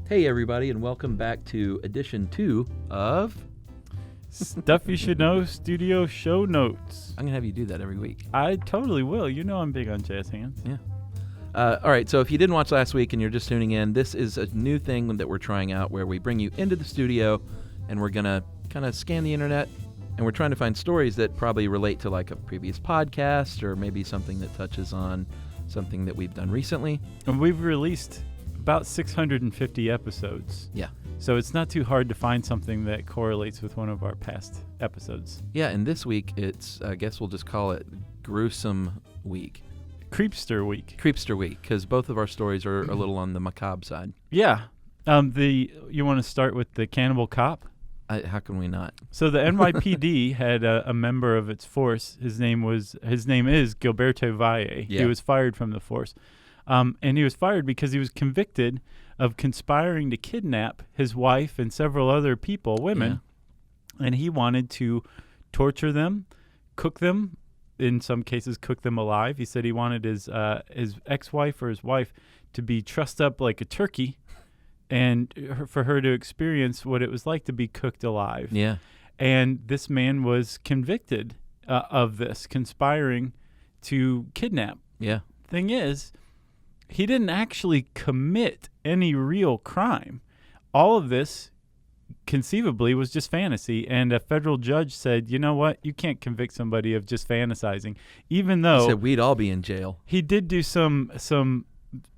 Hey everybody, and welcome back to edition 2 of... Stuff You Should Know Studio Show Notes. I'm going to have you do that every week. I totally will. You know I'm big on jazz hands. Yeah. All right, so if you didn't watch last week and you're just tuning in, this is a new thing that we're trying out where we bring you into the studio and we're going to kind of scan the internet and we're trying to find stories that probably relate to like a previous podcast or maybe something that touches on something that we've done recently. And we've released about 650 episodes. Yeah. So it's not too hard to find something that correlates with one of our past episodes. Yeah, and this week it's, I guess we'll just call it Gruesome Week. Creepster Week. Creepster Week, because both of our stories are a little on the macabre side. Yeah. You want to start with the Cannibal Cop? How can we not? So the NYPD had a member of its force. His name is Gilberto Valle. Yeah. He was fired from the force. And he was fired because he was convicted of conspiring to kidnap his wife and several other people, women. Yeah. And he wanted to torture them, cook them, in some cases cook them alive. He said he wanted his ex-wife or his wife to be trussed up like a turkey and for her to experience what it was like to be cooked alive. Yeah. And this man was convicted of this, conspiring to kidnap. Yeah. Thing is, he didn't actually commit any real crime. All of this conceivably was just fantasy, and a federal judge said, you know what, you can't convict somebody of just fantasizing, even though he said we'd all be in jail. He did do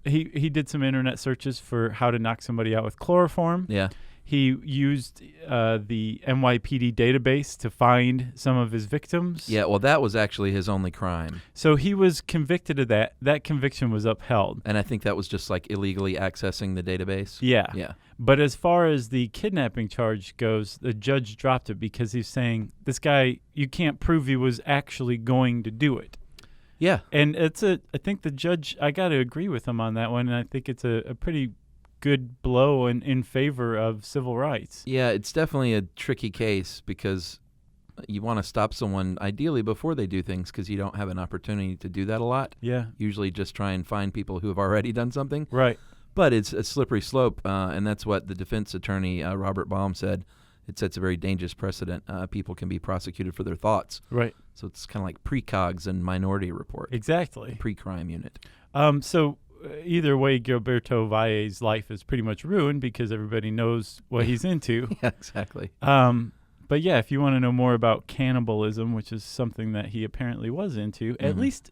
he did some internet searches for how to knock somebody out with chloroform. Yeah. He used the NYPD database to find some of his victims. Yeah, well, that was actually his only crime. So he was convicted of that. That conviction was upheld. And I think that was just like illegally accessing the database. Yeah. Yeah. But as far as the kidnapping charge goes, the judge dropped it because he's saying, this guy, you can't prove he was actually going to do it. Yeah. And I think the judge, I got to agree with him on that one, and I think it's a pretty good blow in favor of civil rights. Yeah, it's definitely a tricky case because you want to stop someone ideally before they do things because you don't have an opportunity to do that a lot. Yeah. Usually just try and find people who have already done something. Right. But it's a slippery slope, and that's what the defense attorney, Robert Baum, said. It sets a very dangerous precedent. People can be prosecuted for their thoughts. Right. So it's kind of like precogs and Minority Report. Exactly. Pre-crime unit. So either way, Gilberto Valle's life is pretty much ruined because everybody knows what he's into. Yeah, exactly. But yeah, if you want to know more about cannibalism, which is something that he apparently was into, at least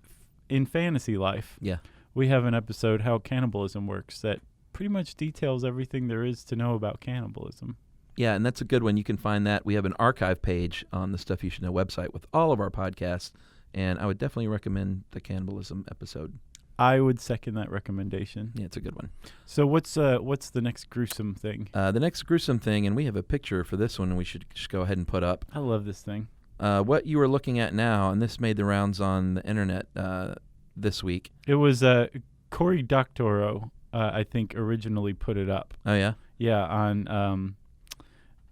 in fantasy life, yeah, we have an episode, How Cannibalism Works, that pretty much details everything there is to know about cannibalism. Yeah, and that's a good one. You can find that. We have an archive page on the Stuff You Should Know website with all of our podcasts, and I would definitely recommend the cannibalism episode. I would second that recommendation. Yeah, it's a good one. So what's the next gruesome thing? The next gruesome thing, and we have a picture for this one we should just go ahead and put up. I love this thing. What you are looking at now, and this made the rounds on the internet this week. It was Cory Doctorow, I think, originally put it up. Oh, yeah? Yeah, on,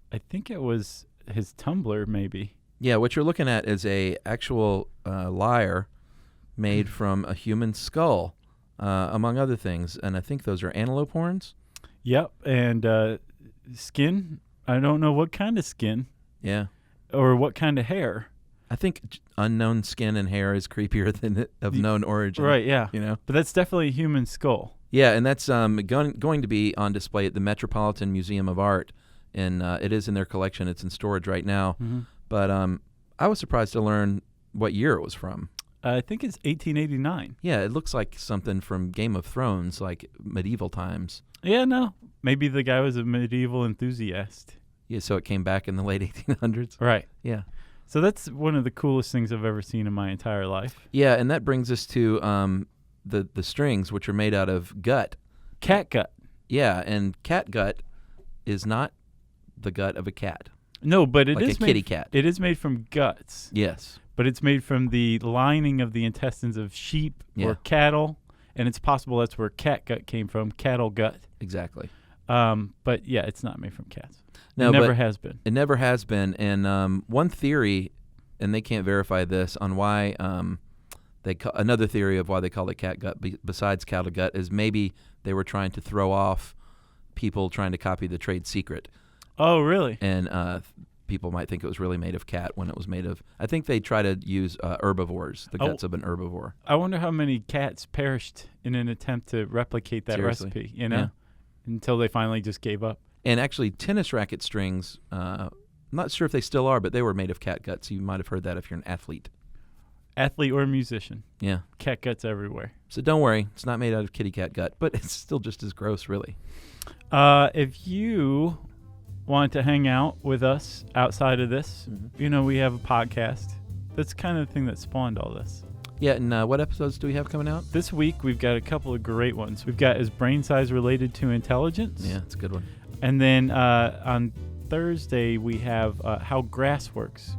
I think it was his Tumblr, maybe. Yeah, what you're looking at is a actual lyre made from a human skull, among other things. And I think those are antelope horns. Yep, and skin. I don't know what kind of skin. Yeah. Or what kind of hair. I think unknown skin and hair is creepier than of known origin. Right, yeah. You know? But that's definitely a human skull. Yeah, and that's going to be on display at the Metropolitan Museum of Art. And it is in their collection. It's in storage right now. Mm-hmm. But I was surprised to learn what year it was from. I think it's 1889. Yeah, it looks like something from Game of Thrones, like medieval times. Yeah, no. Maybe the guy was a medieval enthusiast. Yeah, so it came back in the late 1800s. Right. Yeah. So that's one of the coolest things I've ever seen in my entire life. Yeah, and that brings us to the strings, which are made out of gut. Cat gut. Yeah, and cat gut is not the gut of a cat. No, but it like is a kitty cat. It is made from guts. Yes. But it's made from the lining of the intestines of sheep or cattle, and it's possible that's where cat gut came from, cattle gut. Exactly. But yeah, it's not made from cats. No, it never has been. It never has been. And one theory, and they can't verify this, on why another theory of why they call it cat gut besides cattle gut is maybe they were trying to throw off people trying to copy the trade secret. Oh, really? And people might think it was really made of cat when it was made of. I think they try to use herbivores, the guts of an herbivore. I wonder how many cats perished in an attempt to replicate that Seriously. recipe, until they finally just gave up. And actually, tennis racket strings, I'm not sure if they still are, but they were made of cat guts. You might have heard that if you're an athlete. Athlete or musician. Yeah. Cat guts everywhere. So don't worry, it's not made out of kitty cat gut, but it's still just as gross, really. If you want to hang out with us outside of this, we have a podcast. That's kind of the thing that spawned all this. Yeah, and what episodes do we have coming out? This week, we've got a couple of great ones. We've got Is Brain Size Related to Intelligence? Yeah, it's a good one. And then on Thursday, we have How Grass Works.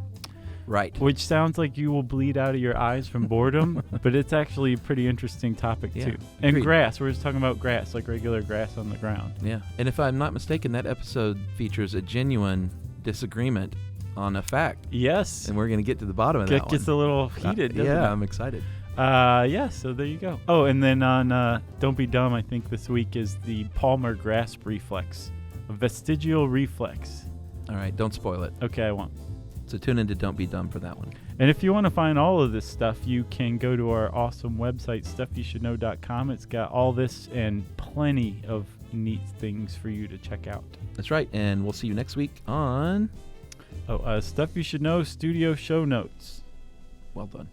Right. Which sounds like you will bleed out of your eyes from boredom, but it's actually a pretty interesting topic, too. And agreed. grass. We're just talking about grass, like regular grass on the ground. Yeah. And if I'm not mistaken, that episode features a genuine disagreement on a fact. Yes. And we're going to get to the bottom of that one. Gets a little heated, doesn't it? Yeah, I'm excited. So there you go. Oh, and then on Don't Be Dumb, I think this week is the palmar grasp reflex, a vestigial reflex. All right, don't spoil it. Okay, I won't. So tune into Don't Be Dumb for that one. And if you want to find all of this stuff, you can go to our awesome website, stuffyoushouldknow.com. It's got all this and plenty of neat things for you to check out. That's right, and we'll see you next week on... Stuff You Should Know Studio Show Notes. Well done.